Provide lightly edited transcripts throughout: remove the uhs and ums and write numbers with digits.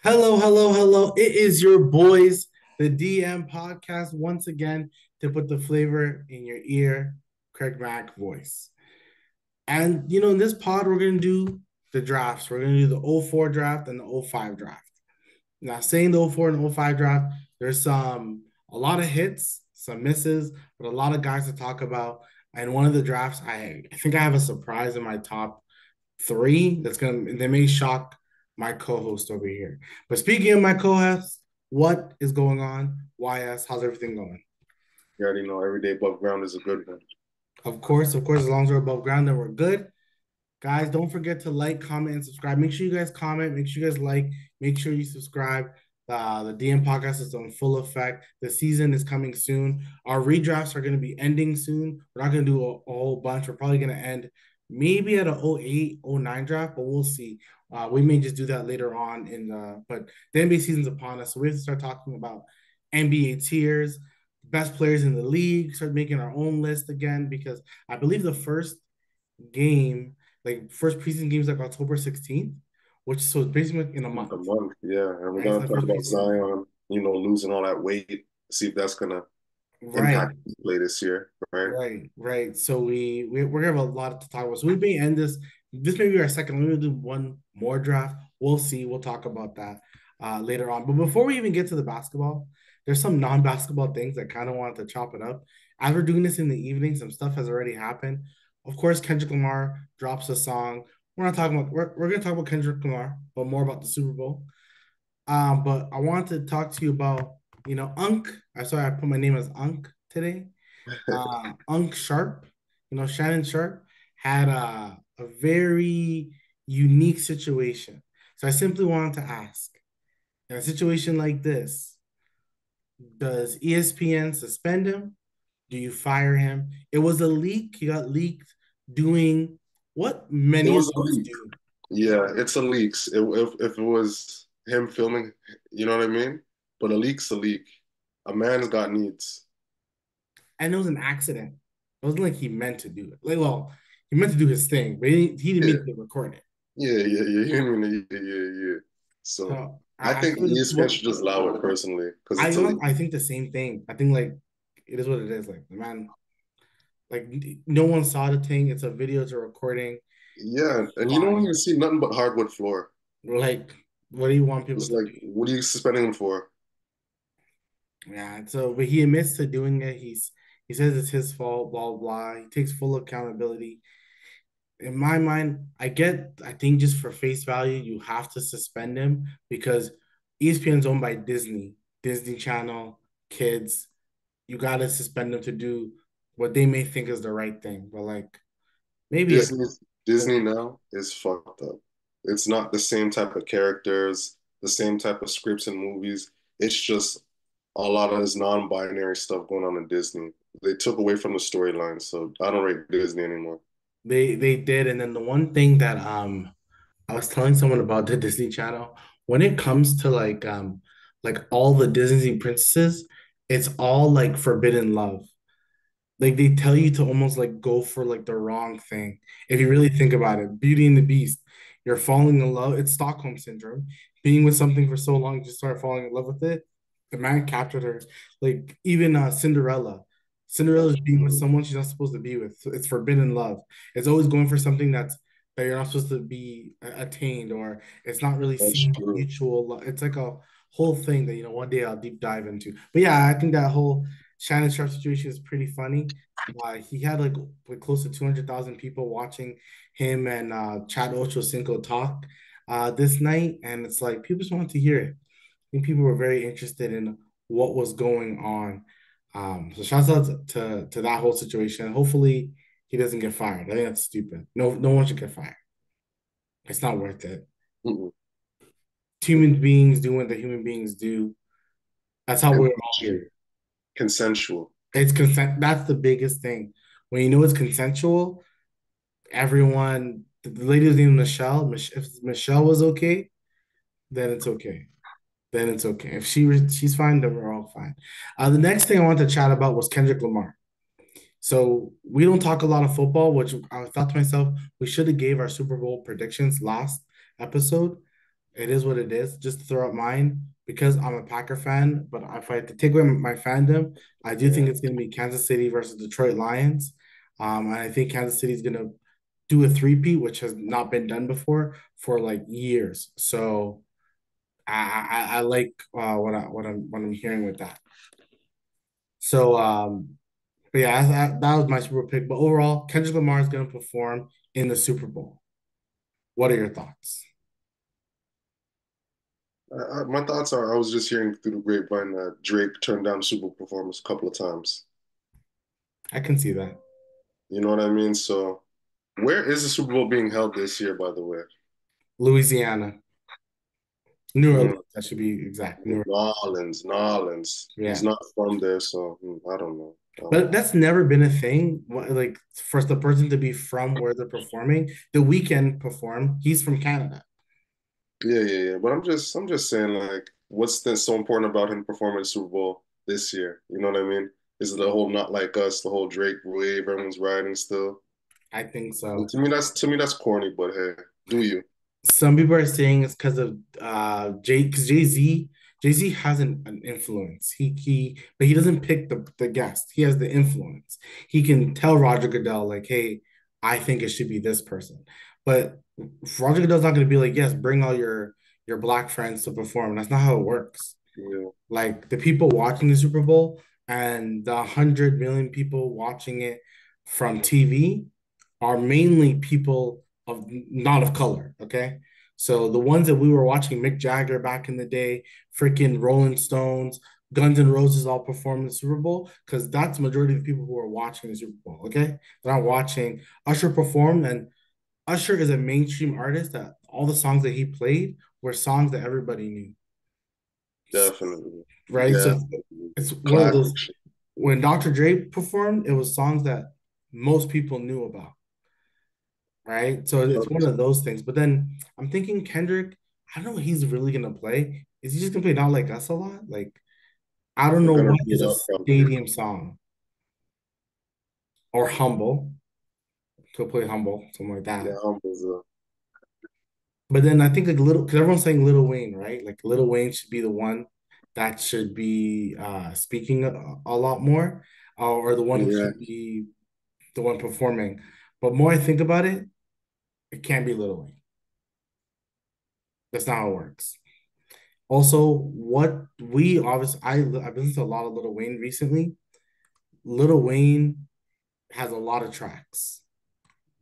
Hello, hello, hello. It is your boys, the DM podcast, once again to put the flavor in your ear, Craig Mack voice. And in this pod, we're gonna do the drafts. We're gonna do the '04 draft and the '05 draft. Now, saying the '04 and '05 draft, there's a lot of hits, some misses, but a lot of guys to talk about. And one of the drafts, I think I have a surprise in my top three that may shock my co-host over here. But speaking of my co-host, what is going on? YS, how's everything going? You already know every day above ground is a good one. Of course, as long as we're above ground, then we're good. Guys, don't forget to like, comment, and subscribe. Make sure you guys comment. Make sure you guys like. Make sure you subscribe. The DM podcast is on full effect. The season is coming soon. Our redrafts are going to be ending soon. We're not going to do a whole bunch. We're probably going to end maybe at a '08, '09 draft, but we'll see. We may just do that later on but the NBA season's upon us, so we have to start talking about NBA tiers, best players in the league, start making our own list again because I believe the game, first preseason game is like October 16th, which so it's basically in a Like a month, month, yeah. And we're right? It's gonna the talk first about preseason. Zion, losing all that weight, see if that's gonna Right, impact his play this year, right? right. So we're gonna have a lot to talk about. So we may end this. This may be our second. We're gonna do one more draft. We'll see. We'll talk about that later on. But before we even get to the basketball, there's some non-basketball things I kind of wanted to chop it up. As we're doing this in the evening, some stuff has already happened. Of course, Kendrick Lamar drops a song. We're gonna talk about Kendrick Lamar, but more about the Super Bowl. But I want to talk to you about, Unc. I saw I put my name as Unc today. Unc Sharpe, Shannon Sharpe had a very unique situation. So I simply wanted to ask, in a situation like this, does ESPN suspend him? Do you fire him? It was a leak. He got leaked doing what It many was a adults leak. do. Yeah, it's a leak. If it was him filming, you know what I mean? But a leak's a leak. A man's got needs. And it was an accident. It wasn't like he meant to do it. Like, well, he meant to do his thing, but he didn't Yeah, mean to record it. yeah. You know what I mean? Yeah. So So I I think feel like ESPN should just allow it personally because it's a leak. I think the same thing. I think like it is what it is. Like the man, like no one saw the thing. It's a video, it's a recording. Yeah, It's and you don't fine. even see nothing but hardwood floor. Like, what do you want people It's to like, do? what are you suspending him for? Yeah. So, but he admits to doing it. He says it's his fault. Blah blah. Blah. He takes full accountability. In my mind, I think just for face value, you have to suspend him because ESPN is owned by Disney, Disney Channel, kids. You gotta suspend them to do what they may think is the right thing. But like maybe it's Disney Disney now is fucked up. It's not the same type of characters, the same type of scripts and movies. It's just a lot of this non-binary stuff going on in Disney. They took away from the storyline, so I don't rate Disney anymore. they did. And then the one thing that I was telling someone about the Disney Channel, when it comes to like all the Disney princesses, it's all like forbidden love. Like they tell you to almost like go for like the wrong thing. If you really think about it, Beauty and the Beast, you're falling in love. It's Stockholm syndrome. Being with something for so long, you just start falling in love with it. The man captured her. Like even Cinderella. Cinderella is That's being with true. someone she's not supposed to be with. So it's forbidden love. It's always going for something that you're not supposed to be attained, or it's not really That's seen true. mutual love. It's like a whole thing that one day I'll deep dive into. But yeah, I think that whole Shannon Sharp situation is pretty funny. He had like close to 200,000 people watching him and Chad Ochocinco talk this night, and it's like people just wanted to hear it. I think people were very interested in what was going on. So shouts out to that whole situation. Hopefully he doesn't get fired. I think that's stupid. No one should get fired. It's not worth it. Mm-mm. Human beings doing what the human beings do. That's how And we're all here. consensual. It's consent. That's the biggest thing. When you know it's consensual, everyone, the lady's name Michelle. If Michelle was okay, then it's okay. Then it's okay. If she's fine, then we're all fine. The next thing I wanted to chat about was Kendrick Lamar. So we don't talk a lot of football, which I thought to myself we should have gave our Super Bowl predictions last episode. It is what it is. Just to throw out mine because I'm a Packer fan, but if I had to take away my fandom, I do think Yeah. it's going to be Kansas City versus Detroit Lions. And I think Kansas City is going to do a three-peat, which has not been done before for like years. So I like what I'm hearing with that. So but yeah, that was my Super Bowl pick. But overall, Kendrick Lamar is going to perform in the Super Bowl. What are your thoughts? My thoughts are I was just hearing through the grapevine that Drake turned down Super Bowl performance a couple of times. I can see that. You know what I mean? So where is the Super Bowl being held this year, by the way? Louisiana, New Mm, Orleans. That should be exact. New Orleans. Nolans. He's Yeah, not from there, so I don't know. but that's never been a thing. Like for the person to be from where they're performing, the weekend perform. He's from Canada. Yeah. But I'm just saying, like, what's this so important about him performing the Super Bowl this year? You know what I mean? Is it the whole not like us, the whole Drake wave everyone's riding still? I think And so. to me that's corny, but hey, do you? Some people are saying it's because of because Jay Z has an influence. But he doesn't pick the guest. He has the influence. He can tell Roger Goodell like, hey, I think it should be this person. But Roger Goodell's not going to be like, yes, bring all your black friends to perform. That's not how it works. Yeah, Like the people watching the Super Bowl and the 100 million people watching it from TV are mainly people of not of color. Okay. So the ones that we were watching, Mick Jagger back in the day, freaking Rolling Stones, Guns N' Roses all performing the Super Bowl, because that's the majority of the people who are watching the Super Bowl. Okay. They're not watching Usher perform. And Usher is a mainstream artist that all the songs that he played were songs that everybody knew. definitely. Right. So Definitely. it's one of Classic those shit. when Dr. Dre performed, it was songs that most people knew about, right? So it's one of those things. But then I'm thinking Kendrick, I don't know what he's really gonna play. Is he just gonna play Not Like Us a lot? Like, I don't They're know gonna what read is a out probably. stadium song or Humble. Could play Humble, something like Yeah, that. Humble's But then I think like little because everyone's saying Little Wayne, right? Like Little Wayne should be the one that should be speaking a lot more, or the one who yeah. should be the one performing. But more I think about it, it can't be Little Wayne. That's not how it works. Also, what we obviously I've listened to a lot of Little Wayne recently. Little Wayne has a lot of tracks,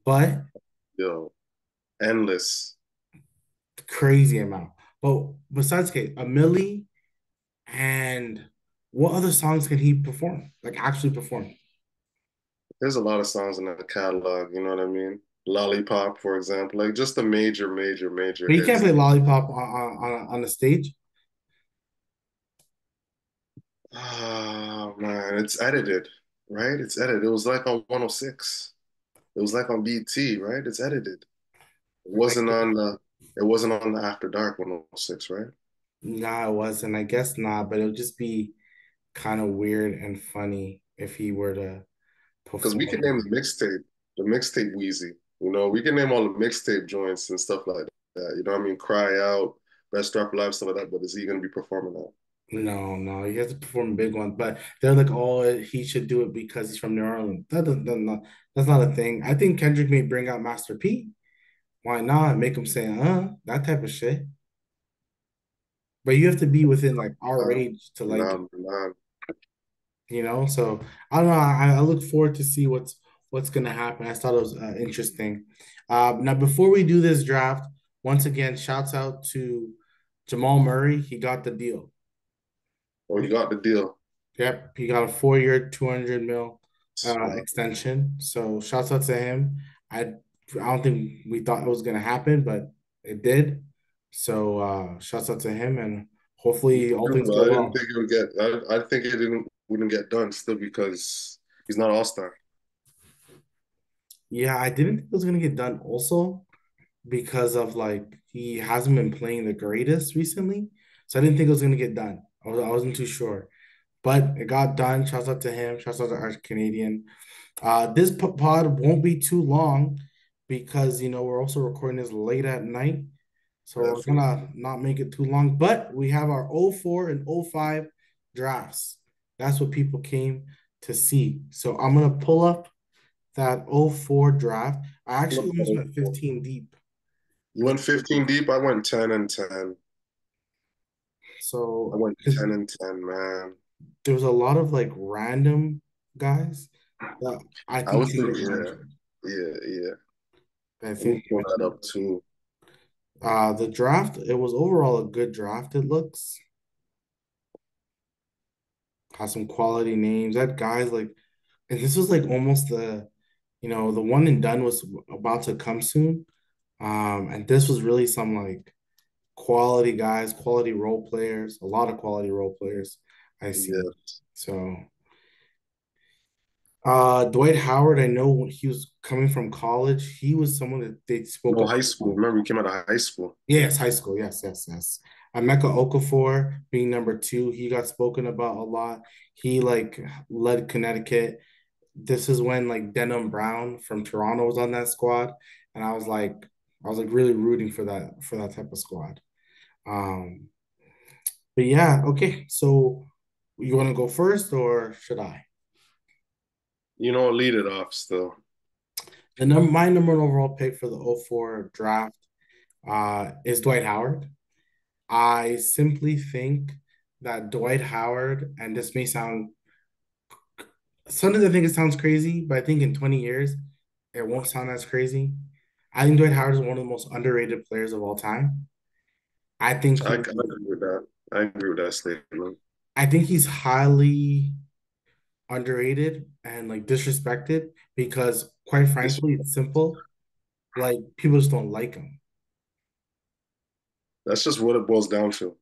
but Yo, endless. crazy amount. But besides okay, a Millie and what other songs can he perform? Like actually perform? There's a lot of songs in that catalog, you know what I mean? Lollipop, for example, like just the major But you can't hits. play Lollipop on the stage. Oh man, it's edited, right? It's edited. It was like on 106. It was like on BT, right? It's edited. It wasn't I, on the After Dark 106, right? nah, it wasn't. I guess not, but it would just be kind of weird and funny if he were to Because we can perform. name the mixtape Wheezy. You know, we can name all the mixtape joints and stuff like that. You know what I mean? Cry Out, Best Rap Live, stuff like that. But is he gonna be performing that? No, no, he has to perform a big one. But they're like, oh, he should do it because he's from New Orleans. That's not a thing. I think Kendrick may bring out Master P. Why not? Make him say, that type of shit. But you have to be within like our range to like it, Nah. So I don't know. I look forward to see what's gonna happen. I thought it was interesting. Now, before we do this draft, once again, shouts out to Jamal Murray. He got the deal. Oh, he got the deal. Yep, he got a 4 year, 200 mil Wow. extension. So shouts out to him. I don't think we thought it was gonna happen, but it did. So shouts out to him, and hopefully all things But go I didn't well. think it would get. I think it didn't wouldn't get done still because he's not All Star. Yeah, I didn't think it was gonna get done also because of like he hasn't been playing the greatest recently. So I didn't think it was gonna get done. I wasn't too sure. But it got done. Shouts out to him. Shouts out to our Canadian. This pod won't be too long because we're also recording this late at night. So we're definitely. gonna not make it too long, but we have our '04 and '05 drafts. That's what people came to see. So I'm gonna pull up that '04 draft. I actually Look at almost it. went 15 deep. You went 15 deep. I went 10 and 10. I So went because 10 and 10, man. there was a lot of like random guys that I I think was can get thinking, yeah, mentioned. yeah. I Let me think pull that up too. the draft, it was overall a good draft, it looks. Has some quality names. That guys like, and this was like almost the one and done was about to come soon. And this was really some like quality guys, quality role players, a lot of quality role players I see. Yeah. So Dwight Howard, I know when he was coming from college, he was someone that they spoke No, about high a school. lot. Remember, we came out of high school. Yes, high school. Yes, yes, yes. Emeka Okafor being number two, he got spoken about a lot. He like led Connecticut. This is when like Denham Brown from Toronto was on that squad, and I was like really rooting for that type of squad. Um, but yeah, okay. So you want to go first or should I? Lead it off still. My number one overall pick for the '04 draft is Dwight Howard. I simply think that Dwight Howard, and this may sound, sometimes I think it sounds crazy, but I think in 20 years, it won't sound as crazy. I think Dwight Howard is one of the most underrated players of all time. I think I he, agree with that. I agree with that statement. I think he's highly underrated and like disrespected because, quite This frankly, it's simple. Like people just don't like him. That's just what it boils down to.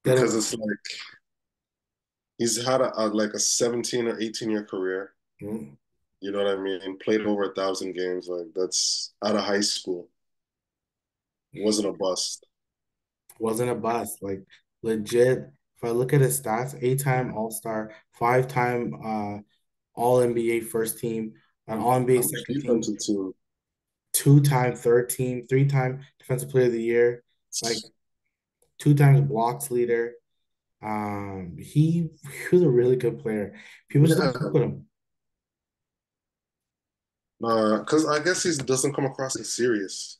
They Because don't. it's like he's had like a 17 or 18-year career. Mm, You know what I mean? Played over 1,000 games. Like that's out of high school. Wasn't a bust. wasn't a bust. Like legit. If I look at his stats, eight-time All-Star, five-time All NBA first team, an All NBA How much second team, defensive team? two-time third team, three-time Defensive Player of the Year, like two times blocks leader. He was a really good player. People just don't Yeah. fuck with him. Because I guess he doesn't come across as serious.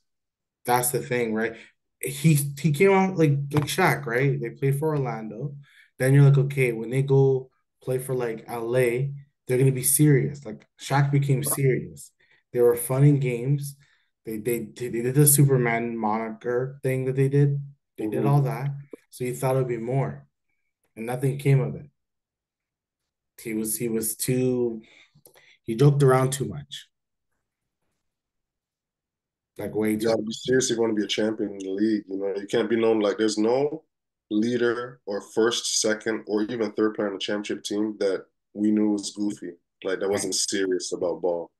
That's the thing, right? He came out like Shaq, right? They played for Orlando. Then you're like, okay, when they go play for like LA, they're gonna be serious. Like Shaq became serious. They were fun in games. They did the Superman moniker thing that they did. They did Hmm. all that. So you thought it would be more, and nothing came of it. He was too he joked around too much, like way You too gotta be much. serious if you want to be a champion in the league. You can't be known like there's no leader or first, second, or even third player on the championship team that we knew was goofy. Like that Right, wasn't serious about ball.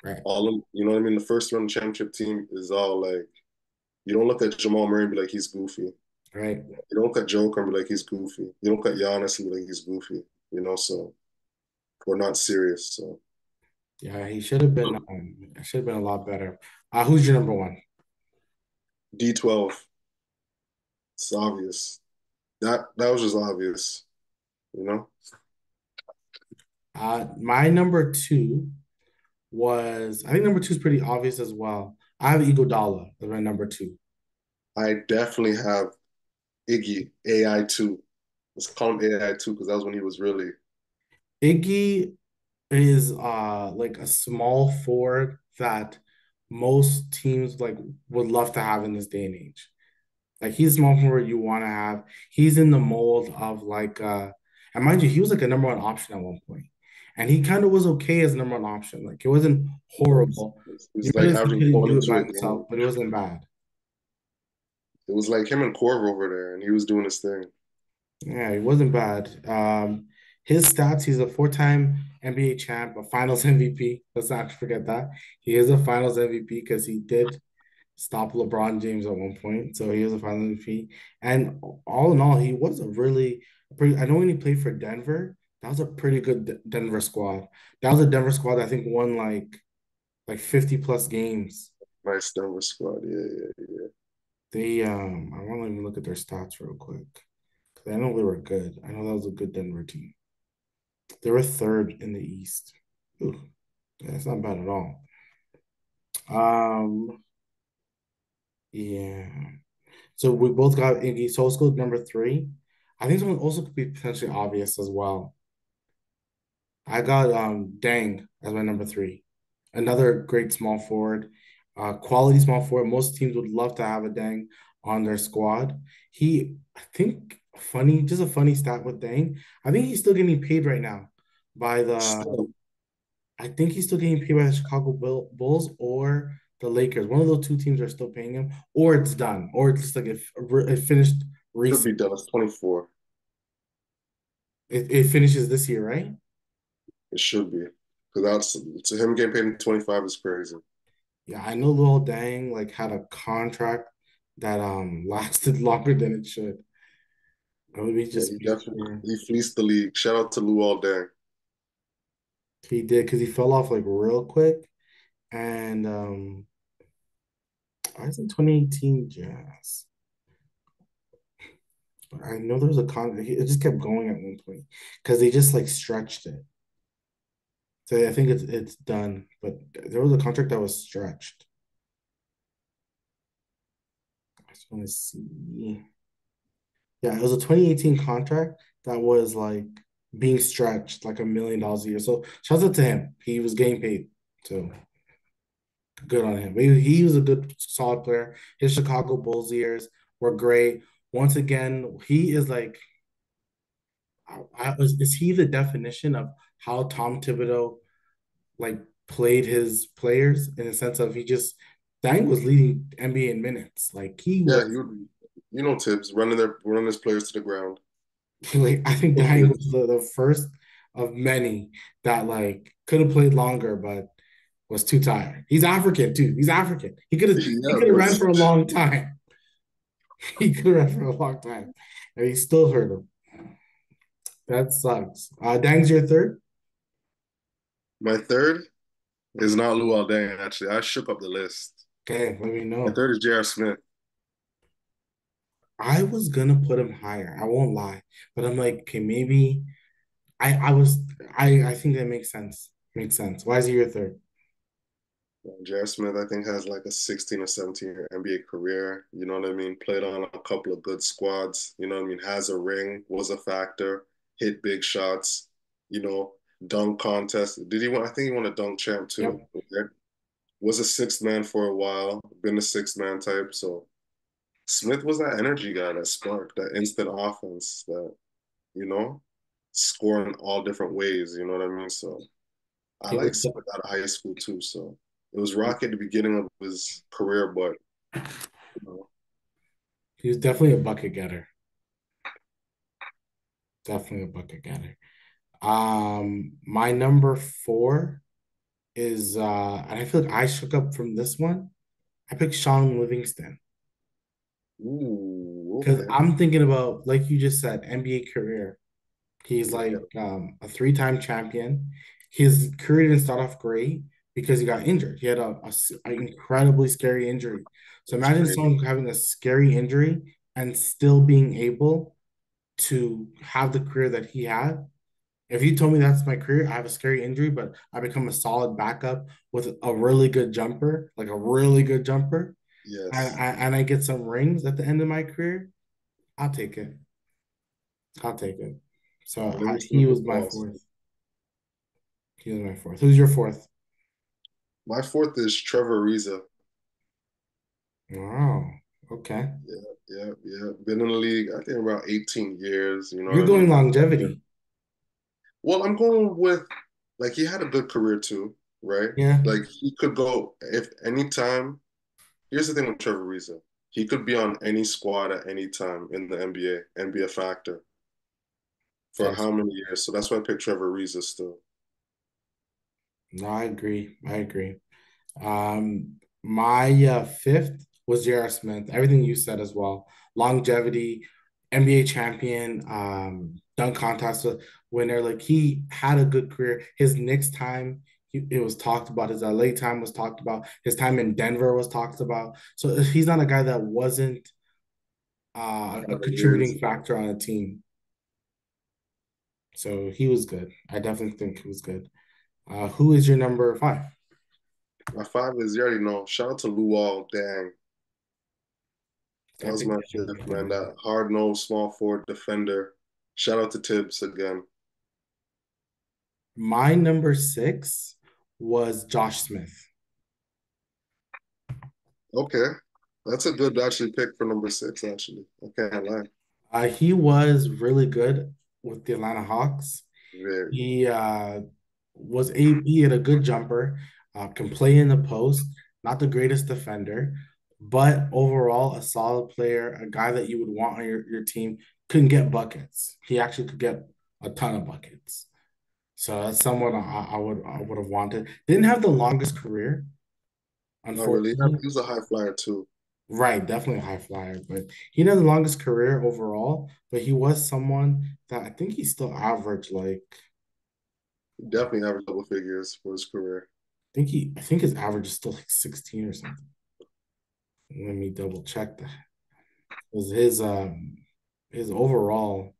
right, All of, you know what I mean? The first round championship team is all like you don't look at Jamal Murray and be like he's goofy. right. You don't look at Joker and be like he's goofy. You don't look at Giannis and be like he's goofy. So we're not serious. So Yeah, he should have been a lot better. Who's your number one? D12, it's obvious. That was just obvious, you know? My number two I think number two is pretty obvious as well. I have Iguodala as my number two. I definitely have Iggy AI2. Let's call him AI2 because that was when he was really Iggy is like a small forward that most teams like would love to have in this day and age. Like he's small forward you want to have. He's in the mold of like and mind you, he was like a number one option at one point. And he kind of was okay as a number one option. Like it wasn't was. horrible. It You was like realized he averaging couldn't do it 22 by a game. himself, but it wasn't bad. It was like him and Corver over there, and he was doing his thing. Yeah, he wasn't bad. His stats, he's a four-time NBA champ, a finals MVP. Let's not forget that. He is a finals MVP because he did stop LeBron James at one point. So he was a finals MVP. And all in all, he was a really pretty, I know when he played for Denver, that was a pretty good Denver squad. That was a Denver squad that I think won like 50 plus games. Nice Denver squad. Yeah, yeah, yeah. I want to even look at their stats real quick. 'Cause I know they were good. I know that was a good Denver team. They were third in the East. Ooh, that's not bad at all. Um, yeah. So we both got Iggy Solskjaer number three. I think someone also could be potentially obvious as well. I got Dang as my number three. Another great small forward, quality small forward. Most teams would love to have a Dang on their squad. I think, just a funny stat with Dang. I think he's still getting paid right now by Still, I think he's still getting paid by the Bulls or the Lakers. One of those two teams are still paying him, or it's done, or it's just like it finished should be recent. done. It's 24. It finishes this year, right? It should be. Because that's to him getting paid in 25 is crazy. Yeah, I know Lil Dang like had a contract that lasted longer than it should. Let me Yeah, just he make definitely sure he fleeced the league. Shout out to Luol Deng. he did because he fell off like real quick. And I was in 2018 Jazz. But I know there was a it just kept going at one point because they just like stretched it. So I think it's done, but there was a contract that was stretched. I just want to see. Yeah, it was a 2018 contract that was like being stretched like $1 million a year. So shout out to him. He was getting paid. So good on him. He was a good, solid player. His Chicago Bulls years were great. Once again, he is like, is he the definition of how Tom Thibodeau like played his players in the sense of Dang was leading NBA in minutes. Like he Yeah, was Tibbs running his players to the ground. like I think So Dang good. was the first of many that like could have played longer but was too tired. He's African too. He's African. He Yeah, could have but ran for a long time. He could have ran for a long time. And he still hurt him. That sucks. Dang's your third? my third is not Luol Deng, actually. I shook up the list. Okay, let me My know. third is J.R. Smith. I was gonna put him higher. I won't lie. But I'm like, okay, maybe I was I think that makes sense. Makes sense. Why is he your third? J.R. Smith, I think, has like a 16 or 17-year NBA career. You know what I mean? Played on a couple of good squads. You know what I mean? Has a ring, was a factor, hit big shots, you know, dunk contest. Did he win? I think he won a dunk champ too. Yep. Okay. Was a sixth man for a while, been a sixth man type. So Smith was that energy guy, that spark, that instant offense, that, you know, score in all different ways. You know what I mean? So I He was like Smith out of high school too. So it was rocky at the beginning of his career, but you know, he was definitely a bucket getter. Definitely a bucket getter. My number four is and I feel like I shook up from this one. I picked Sean Livingston ooh, because okay, I'm thinking about, like you just said, NBA career. He's yeah, like a three-time champion. His career didn't start off great because he got injured. He had an incredibly scary injury. So that's imagine crazy. someone having a scary injury and still being able to have the career that he had. If you told me that's my career, I have a scary injury, but I become a solid backup with a really good jumper, like a really good jumper, Yes, and I get some rings at the end of my career, I'll take it. I'll take it. So Livingston he is a was my boss. fourth. He was my fourth. Who's your fourth? My fourth is Trevor Ariza. Wow. Okay. Yeah, yeah, yeah. Been in the league, I think about 18 years. You know what You're I going mean? longevity. Well, I'm going with like he had a good career too, right? Yeah. Like he could go if anytime. Here's the thing with Trevor Ariza. He could be on any squad at any time in the NBA and be a factor for That's how many years. So that's why I picked Trevor Ariza still. no, I agree. I agree. My fifth was J.R. Smith. Everything you said as well. Longevity, NBA champion, dunk contest winner. Like he had a good career. His next time it was talked about. His LA time was talked about. His time in Denver was talked about. So he's not a guy that wasn't a It is. contributing factor on a team. So he was good. I definitely think he was good. Who is your number five? My five is, you already know. Shout out to Luol. Dang. That was Epic my game. fifth, man. That hard nosed small forward defender. Shout out to Tibbs again. My number six was Josh Smith. Okay. That's a good actually pick for number six, actually. I can't lie. He was really good with the Atlanta Hawks. Very. He he had a good jumper, can play in the post, not the greatest defender, but overall a solid player, a guy that you would want on your team. Couldn't get buckets. He actually could get a ton of buckets. So that's someone I would have wanted. Didn't have the longest career, Not really. unfortunately. He was a high flyer too. Right, definitely a high flyer, but he didn't have the longest career overall. But he was someone that I think he still averaged He I definitely averaged double figures for his career. I think his average is still like 16 or something. Let me double check that. 'Cause his overall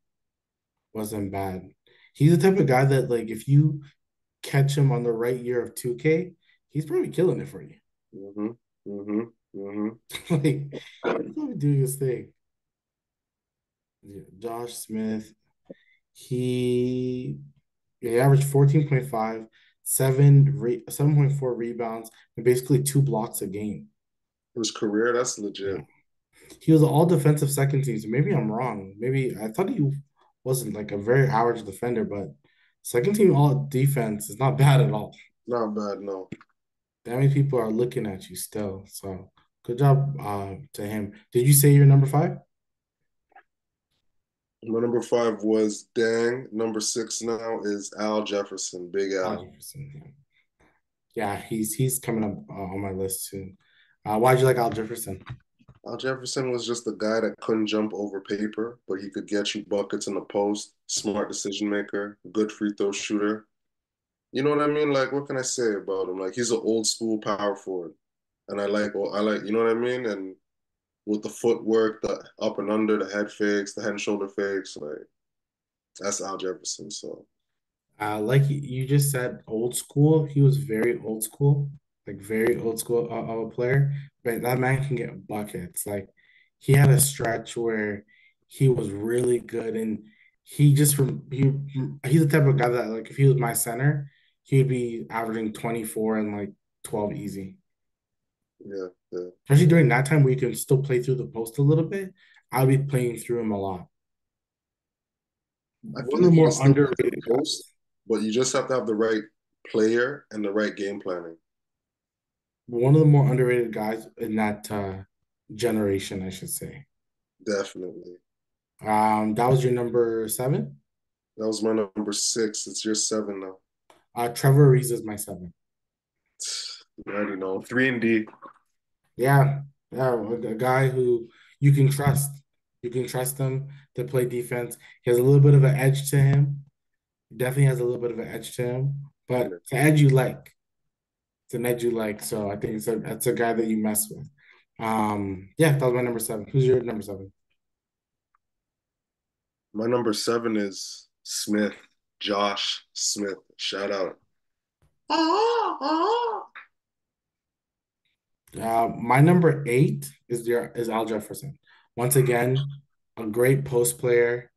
wasn't bad. He's the type of guy that like if you catch him on the right year of 2K, he's probably killing it for you. Mm-hmm. Mm-hmm. Mm-hmm. Like he's probably doing his thing. Yeah, Josh Smith, he he averaged 14.5, 7.4 rebounds, and basically 2 blocks a game. His career, that's Yeah. legit. He was an all defensive second team, so maybe I'm wrong. Maybe I thought he wasn't like a very average defender, but second team all defense is not bad at all. Not bad, no. That many people are looking at you still. So good job to him. Did you say you're number five? My number five was Dang. Number six now is Al Jefferson, Big Al Al. Jefferson. Yeah, yeah, he's coming up on my list too. Why'd you like Al Jefferson? Al Jefferson was just the guy that couldn't jump over paper, but he could get you buckets in the post, smart decision maker, good free throw shooter. You know what I mean? Like, what can I say about him? Like, he's an old school power forward, and you know what I mean? And with the footwork, the up and under, the head fakes, the head and shoulder fakes, like that's Al Jefferson. So Like you just said, old school. He was very old school, like very old school of a player. But that man can get buckets. Like he had a stretch where he was really good, and he just from he's the type of guy that like if he was my center, he'd be averaging 24 and like 12 easy. yeah, yeah. Especially during that time where you can still play through the post a little bit. I'll be playing through him a lot. I One feel of the like you can more still play through underrated the post, guys. but you just have to have the right player and the right game planning. One of the more underrated guys in that generation, I should say. Definitely. That was your number seven. That was my number six. It's your seven now. Trevor Ariza is my seven. You already know. Three and D. Yeah, yeah, a guy who you can trust. You can trust him to play defense. He has a little bit of an edge to him. He definitely has a little bit of an edge to him, but Yeah. it's an edge you like. It's an edge you like. So I think that's a guy that you mess with. Yeah, that was my number seven. Who's your number seven? My number seven is Smith, Josh Smith. Shout out. My number eight is Al Jefferson. Once again, a great post player,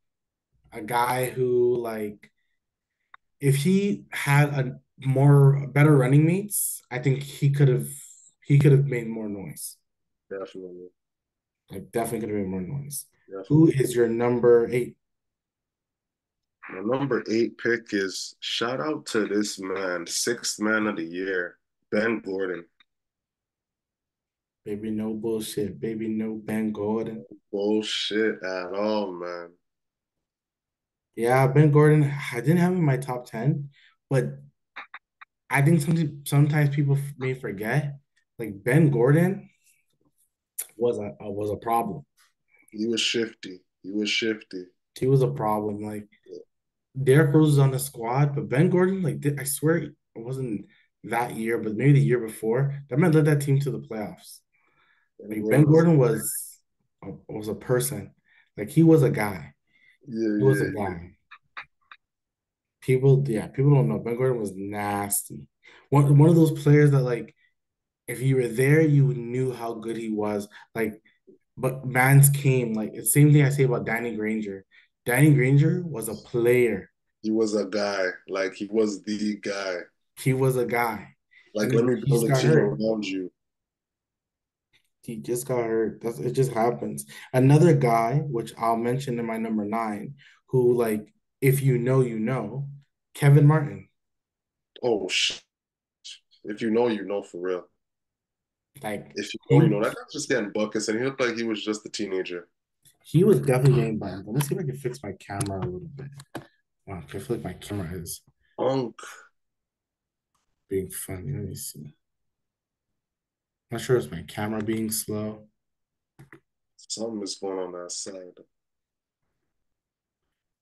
a guy who like if he had a better running mates, I think he could have made more noise. Definitely. Like definitely could have made more noise. Who Definitely. is your number eight? My number eight pick is shout out to this man, sixth man of the year, Ben Gordon. Baby, no bullshit. Baby, no Ben Gordon. Bullshit at all, man. Yeah, Ben Gordon. I didn't have him in my top 10, but I think sometimes people may forget. Like Ben Gordon was a problem. He was shifty. He was shifty. He was a problem. Like Derrick Rose was on the squad, but Ben Gordon, like I swear, it wasn't. that year, but maybe the year before, that man led that team to the playoffs. Ben Like Ben Gordon was Gordon was a person. Like he was a guy. yeah, He was a yeah. guy. People, yeah, people don't know. Ben Gordon was nasty. One of those players that like if you were there, you knew how good he was. Like, but Mans came. Like the same thing I say about Danny Granger. Danny Granger was a player. He was a guy. Like he was the guy. He was a guy. And Like let then me he build just a got team hurt. around you. He just got hurt. It just happens. Another guy, which I'll mention in my number nine, who like if you know, you know, Kevin Martin. Oh sh if you know, you know for real. Like If you know, you he know. That guy was just getting buckets and he looked like he was just a teenager. he was definitely getting burned. Let me see if I can fix my camera a little bit. Wow, I feel like my camera is Unk. being funny. Let me see. Not sure it's my camera being slow. Something is going on that side.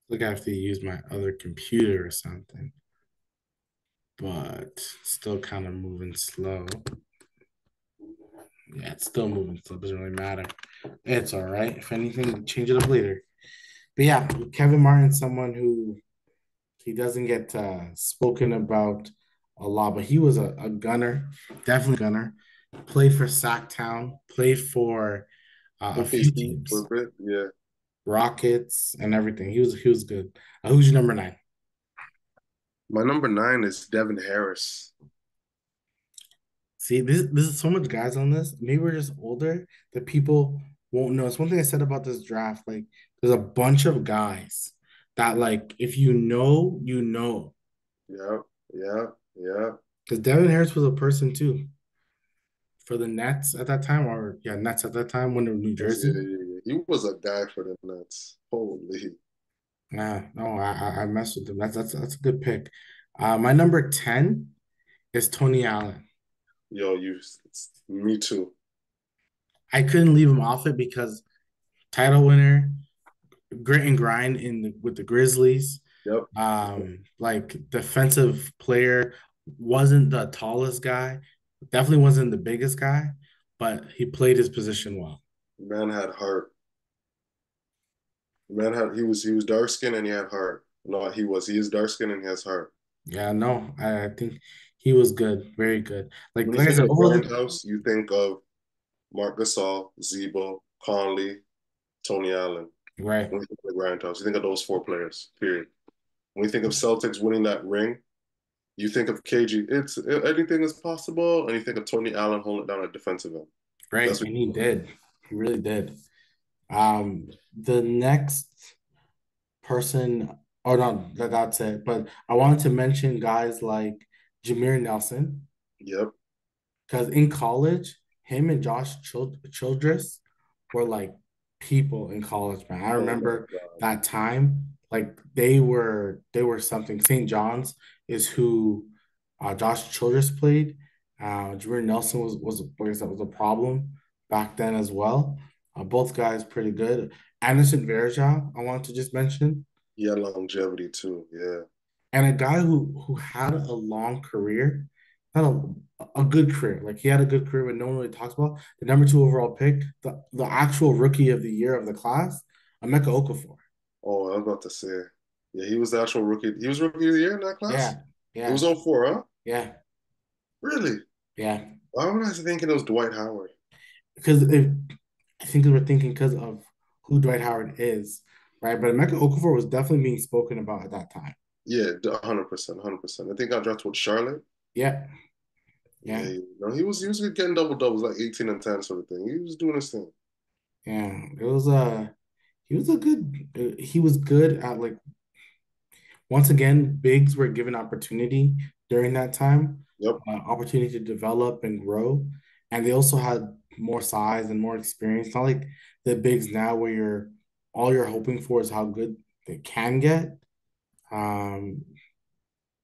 Like I have to use my other computer or something, but still kind of moving slow. Yeah, it's still moving slow. Doesn't really matter. It's all right. If anything, change it up later. But yeah, Kevin Martin, someone who he doesn't get spoken about a lot, but he was a gunner, definitely a gunner. Played for Sacktown, played for a few OKC for teams, a bit. Yeah. Rockets, and everything. He was good. Who's your number nine? My number nine is Devin Harris. See, this is so much guys on this. Maybe we're just older that people won't know. It's one thing I said about this draft. Like, there's a bunch of guys that, like, if you know, you know. Yeah, yeah, yeah. Because Devin Harris was a person too for the Nets at that time, or yeah, Nets at that time when they were New Yeah, Jersey. yeah, yeah. He was a guy for the Nets. Holy. Yeah, no, I messed with them. That's a good pick. My number 10 is Tony Allen. Yo, me too. I couldn't leave him off it because title winner, grit and grind with the Grizzlies. Yep. Like defensive player, wasn't the tallest guy, definitely wasn't the biggest guy, but he played his position well. Man had heart. He was dark skinned and he had heart. No, he is dark skinned and he has heart. Yeah, no, I think he was good, very good. When you Like I think said, of over the Grindhouse, you think of Marc Gasol, Zebo, Conley, Tony Allen. right, When you think of Grindhouse, you think of those four players. Period. When you think of Celtics winning that ring, you think of KG. It's anything is possible, and you think of Tony Allen holding it down at defensive end. right, That's what. and he did, he really did. The next person, oh no, that's it. But I wanted to mention guys like Jameer Nelson. Yep. Because in college, him and Childress were like people in college, man. I Oh my remember God. that time. Like they were something. St. John's is who Josh Childress played. Jameer Nelson was like I said, was a problem back then as well. Both guys pretty good. Anderson Varejao, I want to just mention, He had longevity too. Yeah. and a guy who had a long career, not a good career. Like he had a good career, but no one really talks about the number two overall pick, the actual rookie of the year of the class, Emeka Okafor. Oh, I was about to say. Yeah, he was the actual rookie. He was rookie of the year in that class. Yeah, It was yeah, 04, huh? yeah, Really? yeah. Why was I thinking it was Dwight Howard? Because if I think we're thinking because of who Dwight Howard is, right? But Emeka Okafor was definitely being spoken about at that time. Yeah, 100%, 100%. I think I drafted with Charlotte. Yeah, Yeah, yeah, he was getting double doubles like 18 and 10 sort of thing. He was doing his thing. yeah. It was he was good at like once again, bigs were given opportunity during that time, Yep. opportunity to develop and grow. And they also had more size and more experience. Not like the bigs now where all you're hoping for is how good they can get. Um,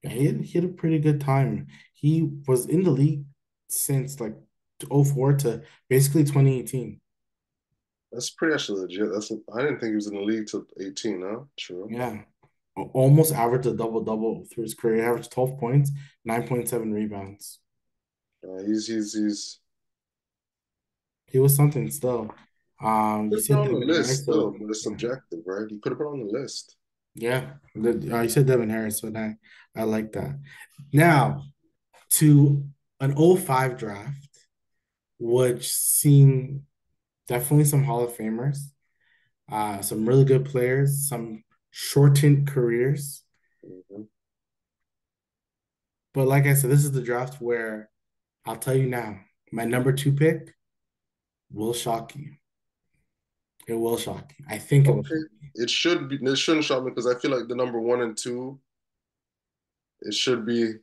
yeah, he had a pretty good time. He was in the league since like '04 to basically 2018. That's pretty actually legit. I didn't think he was in the league till 18, huh? True. Yeah. almost averaged a double double through his career. He averaged 12 points, 9.7 rebounds. He's He was something still. You put it said on the Devin list Harris, still, so but it's yeah, subjective, right? You could have put it on the list. yeah. You said Devin Harris, so I like that. Now to an '05 draft, which seen definitely some Hall of Famers, some really good players, some shortened careers. Mhm. But like I said, this is the draft where I'll tell you now, my number two pick will shock you. It will shock you. I think it will Okay. shock you. It should be. It shouldn't shock me because I feel like the number one and two, it should be,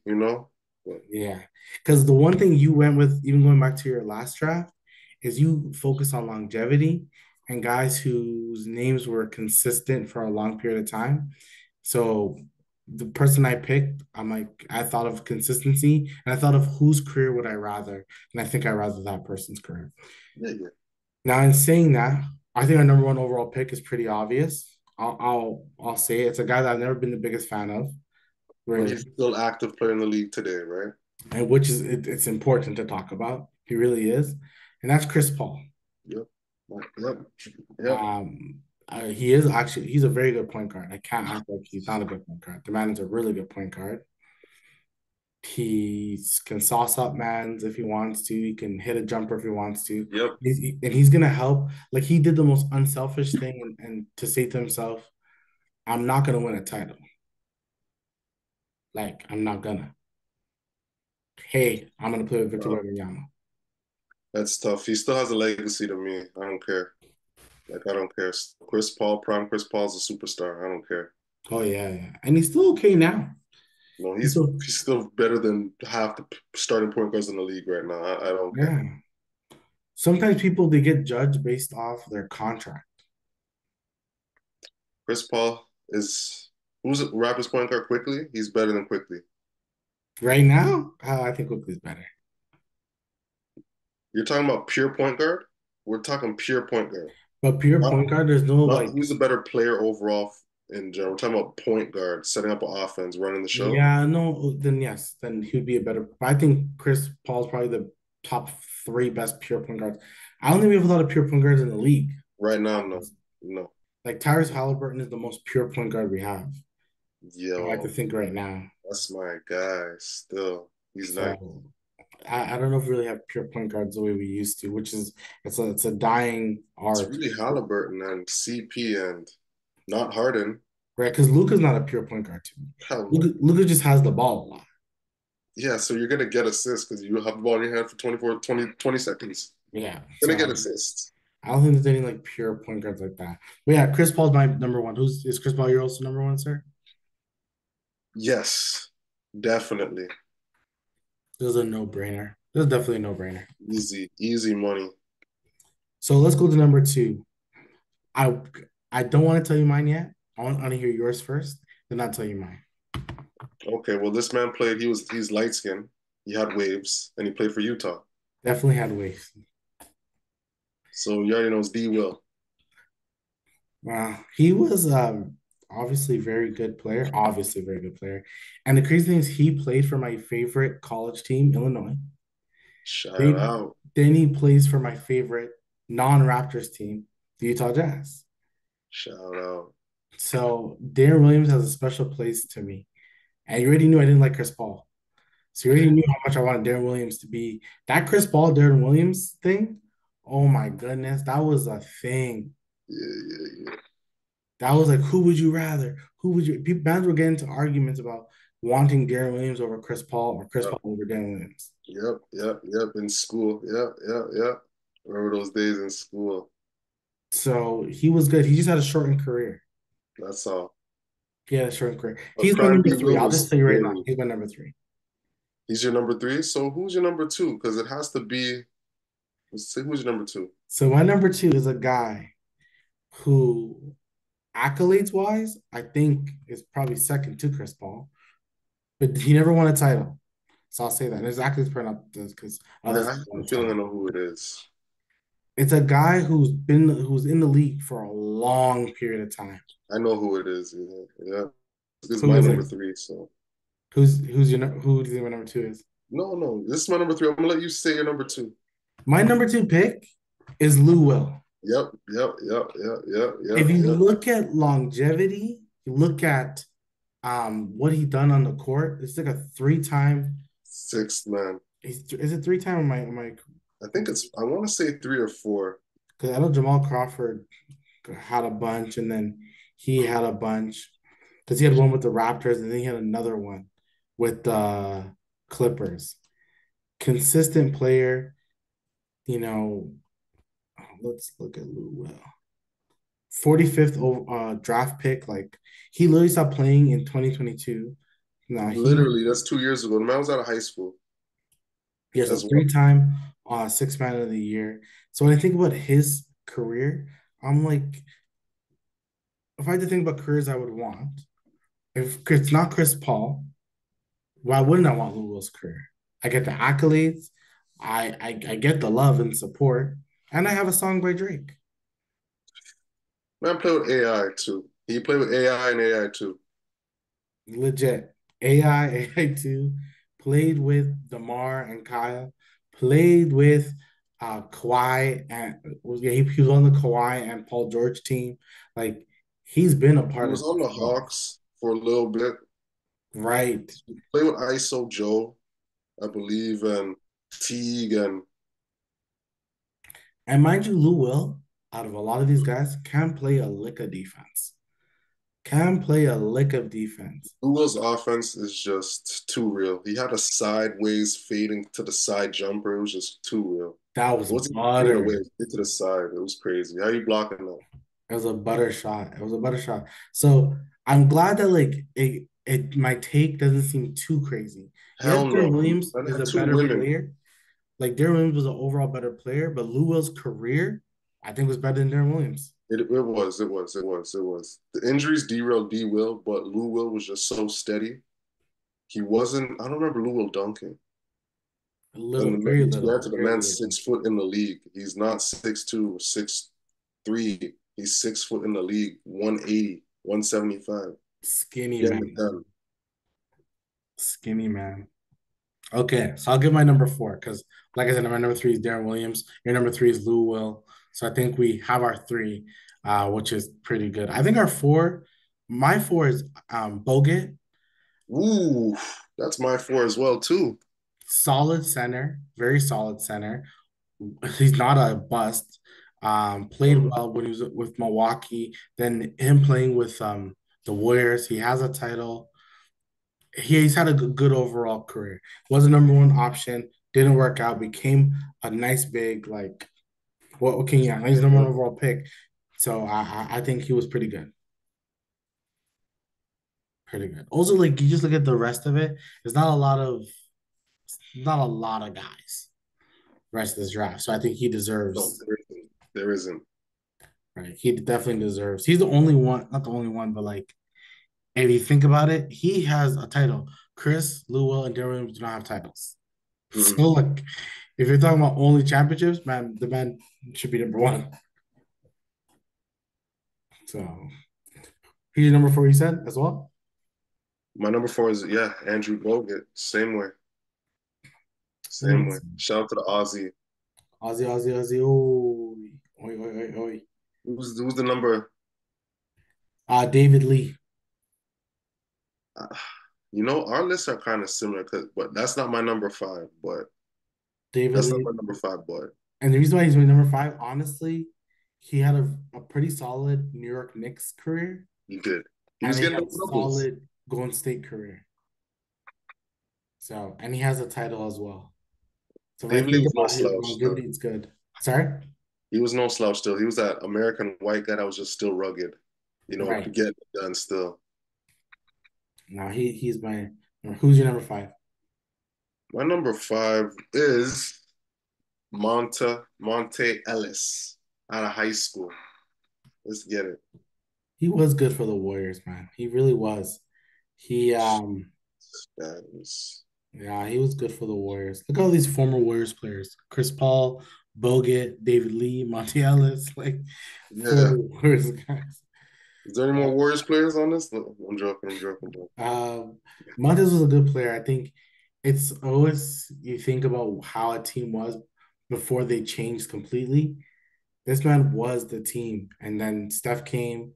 But Yeah. Because the one thing you went with, even going back to your last draft, is you focus on longevity and guys whose names were consistent for a long period of time. So the person I picked, I'm like, I thought of consistency and I thought of whose career would I rather. And I think I rather that person's career. yeah, yeah. Now, in saying that, I think our number one overall pick is pretty obvious. I'll say it. It's a guy that I've never been the biggest fan of, But really, he's still active player in the league today, right? and which is it's important to talk about. He really is, and that's Chris Paul. Yep. Yep. Yep. He is actually he's a very good point guard. I can't act like he's not a good point guard. The man is a really good point guard. He can sauce up mans if he wants to. He can hit a jumper if he wants to. Yep. And he's gonna help. Like he did the most unselfish thing, and to say to himself, "I'm not gonna win a title. Like I'm not gonna. Hey, I'm gonna play with Victor Wow. Wembanyama." That's tough. He still has a legacy to me. I don't care. Like I don't care. Chris Paul, prime Chris Paul's a superstar. I don't care. Oh yeah, yeah, and he's still okay now. No, He's still he's still better than half the starting point guards in the league right now. I don't care. yeah. Sometimes people they get judged based off their contract. Chris Paul is who's Raptors point guard quickly? He's better than quickly. Right now, I think Quickly's better. You're talking about pure point guard? We're talking pure point guard. But pure Not point guard, there's no not like, who's a better player overall in general. We're talking about point guard, setting up an offense, running the show. yeah, no, then yes, then he'd be a better. I think Chris Paul's probably the top three best pure point guards. I don't think we have a lot of pure point guards in the league. Right now, no. No. Like Tyrese Halliburton is the most pure point guard we have. I like to Yo, think right now. that's my guy still. He's nice. So I don't know if we really have pure point guards the way we used to, which is it's a dying It's art, really Halliburton and CP and not Harden. right? Because Luca's not a pure point guard to me. Hell no. Luca just has the ball a lot. Yeah, so you're gonna get assists because you have the ball in your hand for 20 seconds. Yeah. You're So gonna get assists. I don't think there's any like pure point guards like that. But yeah, Chris Paul's my number one. Who's is Chris Paul your also number one, sir? Yes, definitely. This is a no-brainer. This is definitely a no-brainer. Easy, easy money. So let's go to number two. I I don't want to tell you mine yet. I want to hear yours first, then I'll tell you mine. Okay, well, this man played. He's light skinned. He had waves, and he played for Utah. Definitely had waves. So you already know it's D. Will. Wow. He was obviously very good player, obviously very good player. And the crazy thing is he played for my favorite college team, Illinois. Shout They, out, then he plays for my favorite non-Raptors team, the Utah Jazz. shout out. So Darren Williams has a special place to me. And you already knew I didn't like Chris Paul. So you already knew how much I wanted Darren Williams to be. That Chris Paul, Darren Williams thing, oh my goodness, that was a thing. Yeah, yeah, yeah. That was like, who would you rather? Who would you? People, fans were getting into arguments about wanting Darren Williams over Chris Paul or Chris Yep, Paul over Darren Williams. yep, yep, yep. In school, yep, yep, yep. Remember those days in school? So he was good. He just had a shortened career. That's all. He had a shortened career. But He's my Prime number D. three. Will I'll just was tell you right now. gold. He's my number three. He's your number three. So who's your number two? Because it has to be. Let's see who's your number two. So my number two is a guy who accolades wise, I think is probably second to Chris Paul, but he never won a title. So I'll say that. And his accolades probably not because I others have won a a feeling I title. know who it is. It's a guy who's in the league for a long period of time. I know who it is. Yeah, yeah. is Who my is number it? three. So Who do you think my number two is? no, no, this is my number three. I'm gonna let you say your number two. My number two pick is Lou Will. Yep, yep, yep, yep, yep, yep, If you yep. look at longevity, you look at what he done on the court. It's like a three-time. Sixth man. Is it three-time? Am I? I think it's. I want to say three or four. Because I know Jamal Crawford had a bunch, and then he had a bunch because he had one with the Raptors, and then he had another one with the Clippers. Consistent player, you know. Let's look at Lou Will. 45th draft pick. Like he literally stopped playing in 2022. Now Literally, that's 2 years ago. The man was out of high school he has a as well. three-time six man of the year. So when I think about his career, I'm like, if I had to think about careers I would want, if it's not Chris Paul, why wouldn't I want Lou Will's career? I get the accolades, I get the love and support, and I have a song by Drake. Man played with AI too. He played with AI and AI too. Legit. AI 2, played with Lamar and Kyle, played with Kawhi and yeah, he was on the Kawhi and Paul George team. Like he's been a He part of was on the basketball. Hawks for a little bit. Right. Played with ISO Joe, I believe, and Teague and And mind you, Lou Will, out of a lot of these guys, can play a lick of defense. Can play a lick of defense. Google's offense is just too real. He had a sideways fading to the side jumper. It was just too real. That It was wasn't fade away, butter. it was to the side. It was crazy. How you blocking that? It was a butter shot. It was a butter shot. So I'm glad that like it my take doesn't seem too crazy. Yes, Hell Darren no. Williams Man is had a two better women. player. Like Darren Williams was an overall better player, but Lou Will's career, I think, was better than Darren Williams. It was. The injuries derailed D Will, but Lou Will was just so steady. He wasn't, I don't remember Lou Will dunking. A And little, very little, granted, the very man's little. 6 foot in the league. He's not 6'2" or 6'3". He's 6 foot in the league, 180, 175. Skinny Getting it man. done. Skinny man. Okay, so I'll give my number four because, like I said, my number three is Darren Williams. Your number three is Lou Will. So I think we have our three, which is pretty good. I think our four, my four is Bogut, Ooh, that's my four as well, too. solid center, very solid center. He's not a bust. Played Um, well when he was with Milwaukee. Then him playing with the Warriors, he has a title. He's had a good overall career. Was a number one option, didn't work out. Became a nice big like what can you? He's number one overall pick. So I think he was pretty good. Pretty good. Also, like you just look at the rest of it, there's not a lot of guys rest of this draft. So I think he no, deserves. there isn't. There isn't. Right. He definitely deserves. He's the only one, not the only one, but like if you think about it, he has a title. Chris, Lewell, and Darren Williams do not have titles. Mm-mm. So like if you're talking about only championships, man, the man should be number one. So he's number four, you said as well. My number four is, yeah, Andrew Bogut. Same way. That Same makes way. sense. Shout out to the Aussie. Ozzy, Ozzy, Ozzy. Oh, oi, oi, oi, oi. Who's the number? David Lee. Uh, our lists are kind of similar, but that's not my number five. But David that's not Lee. my number five. But And the reason why he's my number five, honestly, he had a pretty solid New York Knicks career, he did. He and was he getting had a double doubles. solid Golden State career. So, and he has a title as well. So if I David Lee think was no about his slouch still. longevity, it's good. Sorry? He was no slouch still. He was that American white guy that was just still rugged. Right. Getting it done still. Now he's my who's your number five? My number five is Monte Ellis out of high school. Let's get it. He was good for the Warriors, man. He really was. He That is Yeah, he was good for the Warriors. Look at all these former Warriors players: Chris Paul, Bogut, David Lee, Monte Ellis, like yeah. former Warriors guys. Is there any more Warriors players on this? No, I'm joking. I'm joking, bro. Um, Montez was a good player. I think it's always you think about how a team was before they changed completely. This man was the team, and then Steph came.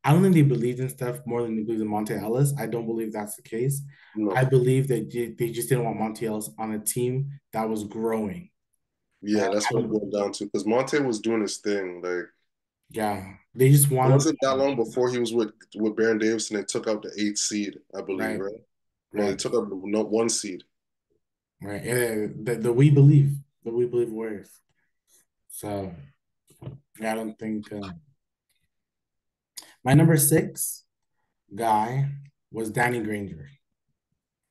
I don't think they believed in Steph more than they believed in Monte Ellis. I don't believe that's the case. I No. believe that they just didn't want Monte Ellis on a team that was growing. Yeah, that's what I'm going down to. Because Monte was doing his thing. Like Yeah, they just it wanted wasn't that long before he was with Baron Davis and they took out the eighth seed, I believe, right, right? No, they right, took out the no, one seed. right. And the we believe Warriors. So yeah, I don't think my number six guy was Danny Granger,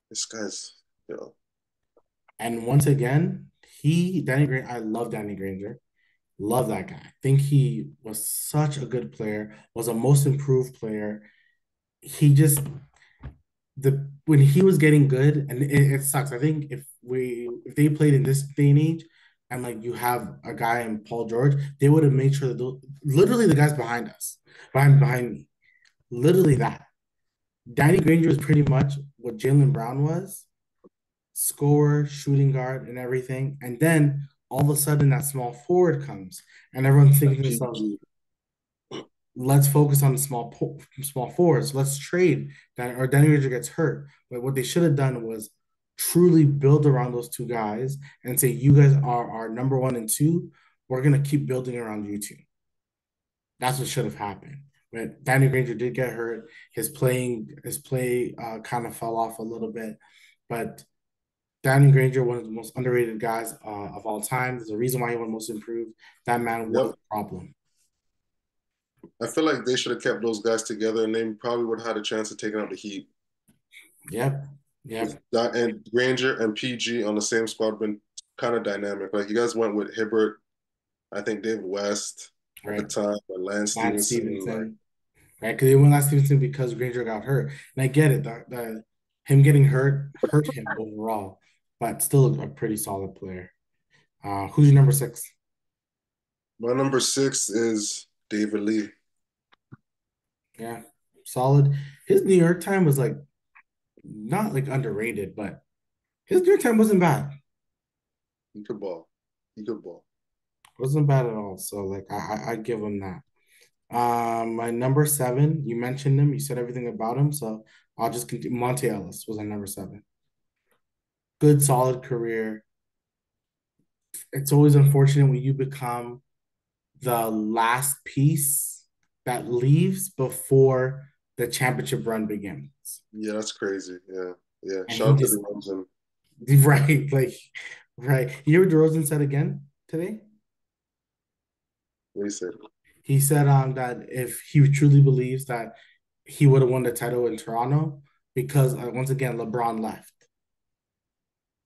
This guy's, you know, and once again, Danny Granger. I love Danny Granger. Love that guy. I think he was such a good player. Was a most improved player. He just the when he was getting good, and it sucks. I think if they played in this day and age, and like you have a guy in Paul George, they would have made sure that literally the guys behind us, behind me, literally that. Danny Granger is pretty much what Jalen Brown was, scorer, shooting guard, and everything. And then all of a sudden that small forward comes, and everyone's thinking to themselves, PG. let's focus on the small forwards. Let's trade that or Danny Granger gets hurt. But what they should have done was truly build around those two guys and say, you guys are our number one and two. We're gonna keep building around you two. That's what should have happened. But Danny Granger did get hurt. His play kind of fell off a little bit. But Danny Granger, one of the most underrated guys of all time. There's a reason why he won Most Improved. That man was Yep. a problem. I feel like they should have kept those guys together and they probably would have had a chance of taking out the Heat. Yep. Because Yep. that and Granger and PG on the same squad been kind of dynamic. Like you guys went with Hibbert, I think David West at the Right. time, and Lance Lance Stevenson. Like Stevenson, right? Because they went Lance Stevenson because Granger got hurt, and I get it. Him getting hurt him overall, but still a pretty solid player. Who's your number six? my number six is David Lee. Yeah, solid. His New York time was like not like underrated, but his New York time wasn't bad. He could ball. He could ball. Wasn't bad at all. So like I give him that. My number seven, you mentioned him, you said everything about him, so I'll just continue. Monte Ellis was on number seven. Good, solid career. It's always unfortunate when you become the last piece that leaves before the championship run begins. Yeah, that's crazy. Yeah, yeah. And Shout he out to just DeRozan. right, like right. You hear what DeRozan said again today? What he said. He said that if he truly believes that he would have won the title in Toronto because once again LeBron left.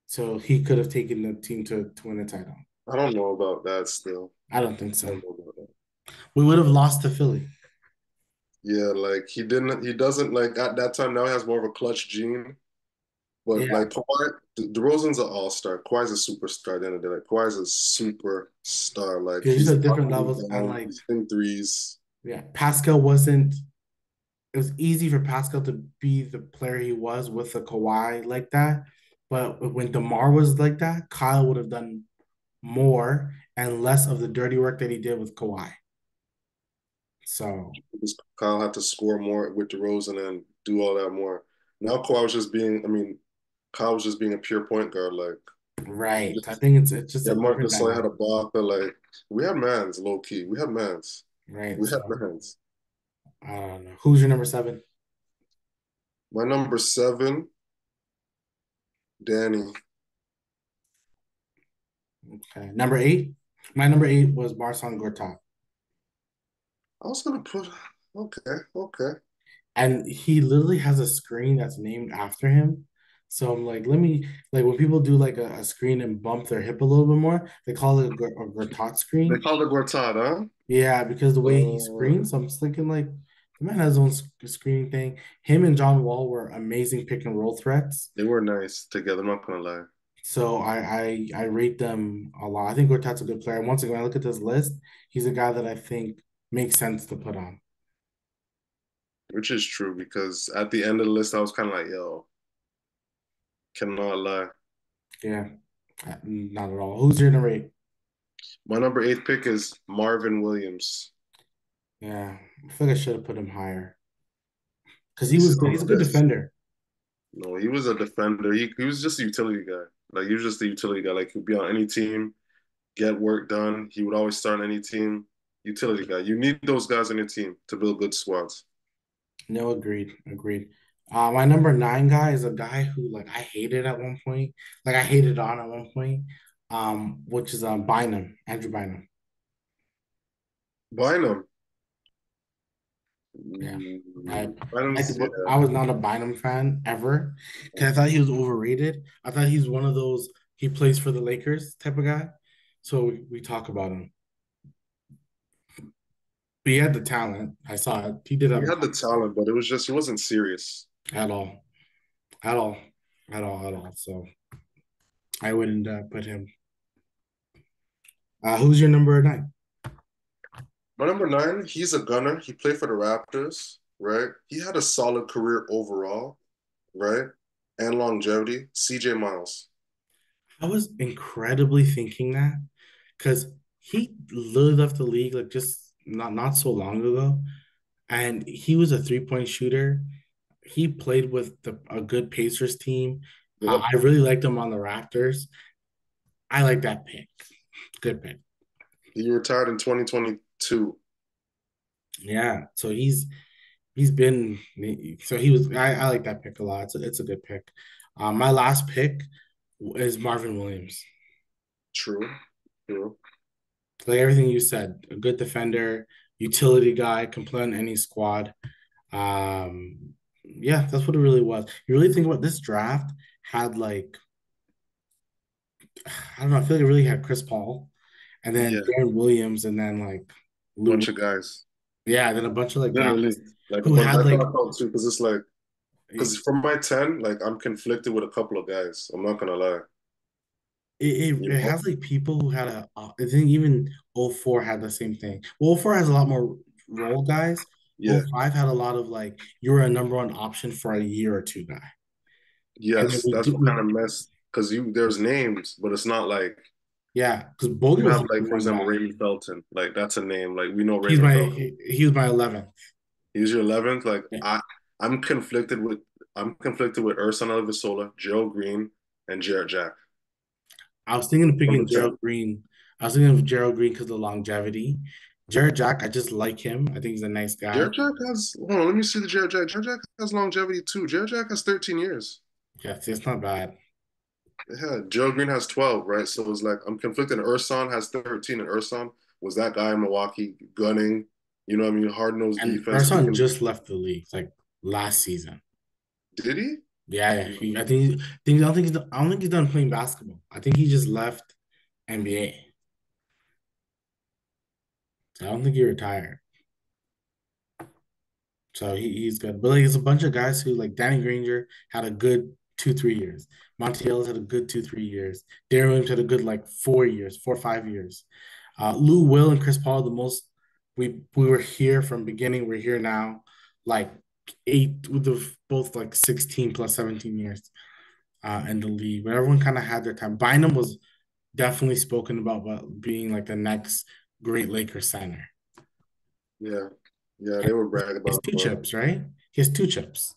So he could have taken the team to win the title. I don't know about that still. I don't think I so. don't know about that. We would have lost to Philly. Yeah, like he doesn't like at that time now he has more of a clutch gene. But Yeah, like Kawhi, DeRozan's an all-star. Kawhi's a superstar at the end of the day. Like Kawhi's a superstar. Like there's just he's a up different and levels and down, like he's in threes. yeah, Pascal wasn't. It was easy for Pascal to be the player he was with the Kawhi like that, but when DeMar was like that, Kyle would have done more and less of the dirty work that he did with Kawhi. So Because Kyle had to score more with DeRozan and do all that more. Now Kawhi was just being, I mean, Kyle was just being a pure point guard. Like right, I just, think it's just yeah, a different Marcus Slay had dynamic, a Ibaka. Like we had mans, low key. We had mans. right? We had So mans. I don't know. Who's your number seven? My number seven, Danny. Okay, number eight. My number eight was Marcin Gortat. I was gonna put okay, okay. And he literally has a screen that's named after him. So I'm like, let me like when people do like a screen and bump their hip a little bit more, they call it a Gortat They screen. called it Gortat, huh? Yeah, because the way he screens, so I'm just thinking like the man has his own screening thing. Him and John Wall were amazing pick and roll threats. They were nice together. I'm not gonna lie. So I rate them a lot. I think Gortat's a good player. Once again, when I look at this list, he's a guy that I think makes sense to put on. which is true because at the end of the list, I was kind of like, yo, cannot lie. Yeah, not at all. Who's your number eight? My number eight pick is Marvin Williams. Yeah, I feel like I should have put him higher because Let me see he's a on the good list. defender. No, he was a defender. He was just a utility guy. Like he was just a utility guy. Like he'd be on any team, get work done. He would always start on any team. Utility guy. You need those guys on your team to build good squads. No, agreed, agreed. My number nine guy is a guy who like I hated at one point, like I hated on at one point, which is Bynum, Andrew Bynum. Bynum. Yeah, I Bynum's, yeah. I was not a Bynum fan ever because I thought he was overrated. I thought he's one of those he plays for the Lakers type of guy. So we talk about him, but he had the talent. I saw it. He did He have had the talent, but it was just he wasn't serious. at all, at all, at all, at all. So I wouldn't put him. Who's your number nine? My number nine, he's a gunner. He played for the Raptors, right? He had a solid career overall, right? And longevity. CJ Miles. I was incredibly thinking that because he literally left the league like just not so long ago, and he was a 3 point shooter. He played with a good Pacers team. Yep. I really liked him on the Raptors. I like that pick. Good pick. He retired in 2022. Yeah. So he's been so he was. I like that pick a lot. It's a good pick. My last pick is Marvin Williams. True. True. Like everything you said, a good defender, utility guy, can play on any squad. Yeah, that's what it really was. You really think about this draft had like I don't know. I feel like it really had Chris Paul, and then Yeah. Darren Williams, and then like Lou. Bunch of guys. Yeah, then a bunch of like guys Literally. Like a who bunch. had I like thought so too, because it's like, because from my 10, like I'm conflicted with a couple of guys. I'm not gonna lie. You it know? has like people who had I think even '04 had the same thing. Well, '04 has a lot more role guys. Yeah. '05 had a lot of like you were a number one option for a year or two guy. And then Yes. That's what kind of messed because you there's names, but it's not like yeah, because Bogey you was have the like, number for one example, guy. Raymond Felton. Like that's a name. Like we know He's Raymond my Felton. he was my 11th. He's your 11th. Like Yeah. I'm conflicted with Ersan Ilyasova, Joe Green, and Jarrett Jack. I was thinking of Number picking 10. Gerald Green. I was thinking of Gerald Green because of the longevity. Jared Jack, I just like him. I think he's a nice guy. Jarrett Jack has, hold on, let me see the Jarrett Jack. Jarrett Jack has longevity too. Jarrett Jack has 13 years. Yeah, it's not bad. Yeah, Joe Green has 12, right? So it's like I'm conflicted. Urson has 13, and Urson was that guy in Milwaukee gunning, you know what I mean? Hard nosed And defense. He Ersan can, just left the league like last season. did he? Yeah, yeah. I don't think he's done playing basketball. I think he just left NBA. So I don't think he retired. So he's good. But like it's a bunch of guys who like Danny Granger had a good 2, 3 years. Monty Ellis had a good 2, 3 years. Darren Williams had a good like 4 years, 4 or 5 years. Lou Will and Chris Paul, the most we were here from beginning, we're here now, like eight with the both like 16 plus 17 years in the league. But everyone kind of had their time. Bynum was definitely spoken about being like the next great Lakers center. Yeah. Yeah, they were bragging He has about two him, but chips, right? He has two chips.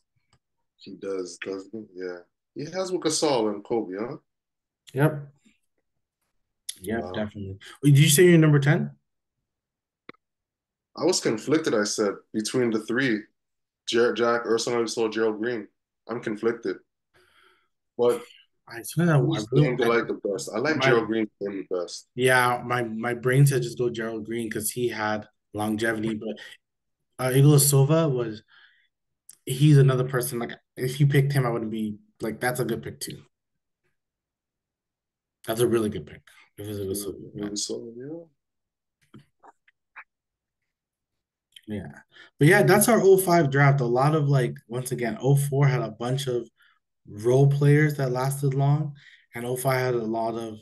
he does, doesn't he? Yeah. He has with Gasol and Kobe, huh? Yep. Yep, Wow. definitely. Did you say you're number 10? I was conflicted, I said, between the three. Jarrett Jack, Urson Ilyasova, Gerald Green. I'm conflicted. But I swear that I whose really game do you like the best? I like my Gerald Green's game the best. yeah, my brain said just go Gerald Green because he had longevity, but Igor Silva was he's another person like if you picked him, I would be like that's a good pick too. That's a really good pick. If it's Igor Silva, So, yeah. yeah. But yeah, that's our '05 draft. A lot of like once again, '04 had a bunch of role players that lasted long, and '05 had a lot of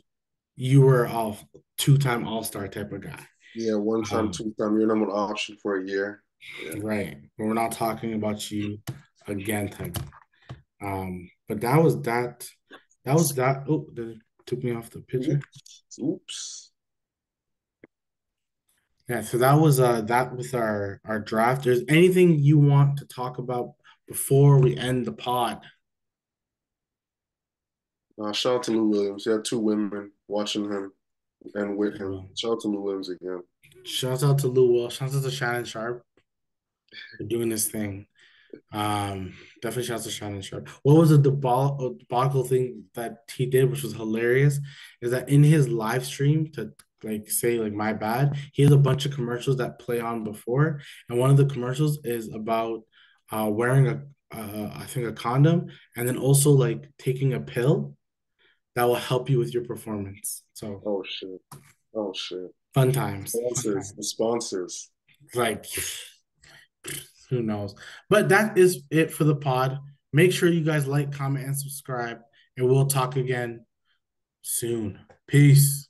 you were off 2 time all-star type of guy. Yeah, one time, Um, two time, you're number one option for a year. Yeah. Right. But we're not talking about you again, Tiger. But that was that. That was that. Oh, that took me off the picture. Oops. Yeah, so that was that with our draft. There's anything you want to talk about before we end the pod? Shout out to Lou Williams. He had two women watching him and with him. Well, Shout out to Lou Williams again. shouts out to Lou Will. Shouts out to Shannon Sharpe for doing this thing. Definitely shouts to Shannon Sharpe. What was the debacle thing that he did, which was hilarious, is that in his live stream to like say like my bad, he has a bunch of commercials that play on before, and one of the commercials is about wearing a I think a condom, and then also like taking a pill that will help you with your performance. So Oh shit. Oh shit. fun times, fun Sponsors. The times. sponsors. Like who knows? But that is it for the pod. Make sure you guys like, comment, and subscribe, and we'll talk again soon. Peace.